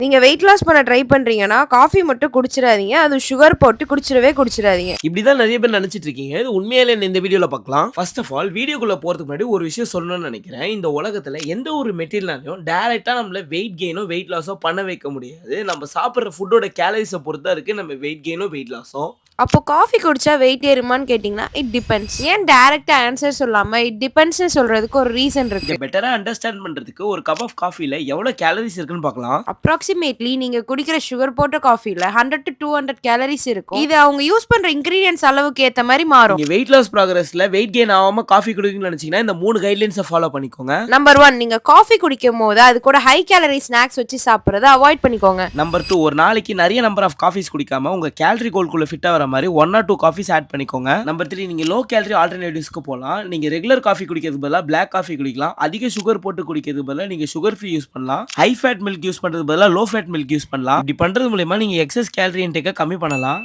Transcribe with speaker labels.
Speaker 1: நீங்க weight loss பண்ண try பண்றீங்கன்னா, காஃபி மட்டும் குடிச்சிராதீங்க. அதுவும் சுகர் போட்டு குடிச்சிராதீங்க.
Speaker 2: இப்படிதான் நெறைய பேர் நெனச்சிட்டு இருக்கீங்க. இது உண்மையாலே இந்த வீடியோல பார்க்கலாம். ஃபர்ஸ்ட் ஆஃப் ஆல் வீடியோக்குள்ள போறதுக்கு முன்னாடி ஒரு விஷயம் சொல்லணும்னு நெனைக்கிறேன். இந்த உலகத்துல எந்த ஒரு மெட்டீரியல்னாலயும் டைரக்ட்டா நம்மள வெயிட் கெயினோ, வெயிட் லாஸோ பண்ண வைக்க முடியாது. நம்ம சாப்பிடுற ஃபுட்டோட கேலரிஸ பொறுத்து தான் இருக்கு நம்ம வெயிட் கெயினோ, வெயிட் லாஸோ.
Speaker 1: அப்போ காஃபி குடிச்சா வெயிட் ஏறுமான்னு கேட்டீங்கன்னா, இட் டிபெண்ட்ஸ். ஏன் டைரக்ட்டா ஆன்சர் சொல்லாம, இட் டிபெண்ட்ஸ்ன்னு சொல்றதுக்கு ஒரு ரீசன்
Speaker 2: இத
Speaker 1: இருக்கு.
Speaker 2: பெட்டரா அண்டர்ஸ்டாண்ட் பண்றதுக்கு ஒரு கப் ஆஃப் காஃபில எவ்வளவு கேலரிஸ் இருக்குன்னு பார்க்கலாம்.
Speaker 1: அப்ராக்ஸிமேட்லி நீங்க குடிக்கிற சுகர் போட்ட காஃபில 100 to 200 கேலரிஸ் இருக்கும். இது அவங்க யூஸ் பண்ற இன்கிரீடியன்ட்ஸ் அளவுக்கு ஏத்த மாரி மாறும்.
Speaker 2: நீங்க வெயிட் லாஸ் ப்ராக்ரஸ்ல வெயிட் கெயின் ஆகாம காஃபி குடிக்கணும்னு நெனச்சீங்கன்னா, இந்த 3 கைட்லைன்ஸ ஃபாலோ பண்ணிக்கோங்க.
Speaker 1: நம்பர் 1 நீங்க காஃபி குடிக்கும்போது அது கூட ஹை கேலரி ஸ்நாக்ஸ் வச்சு சாப்பிடுறத அவாய்ட் பண்ணிக்கோங்க.
Speaker 2: நம்பர் 2 ஒரு நாளைக்கு நெறைய நம்பர் ஆஃப் காஃபீஸ் குடிக்காம உங்க கேலரி கோல்குள்ள ஃபிட்டா வர மாரி 1 ஆர் 2 காஃபீஸ் ஆட் பண்ணிக்கோங்க. நம்பர் 3 நீங்க லோ கேலரி ஆல்டர்னேட்டிவ்ஸ்க்கு போலாம். நீங்க ரெகுலர் காஃபி குடிக்கிறதுக்கு பதிலா பிளாக் காஃபி குடிக்கலாம். அதிக சுகர் போட்டு குடிக்கிறதுக்கு பதிலா நீங்க சுகர் ஃப்ரீ யூஸ் பண்ணலாம். ஹை ஃபேட் மில்க் யூஸ் பண்றதுக்கு பதிலா லோ ஃபேட் மில்க் யூஸ் பண்ணலாம். இப்படி பண்றது மூலமா நீங்க எக்ஸஸ் கேலரி இன்டேக்க கம்மி பண்ணலாம்.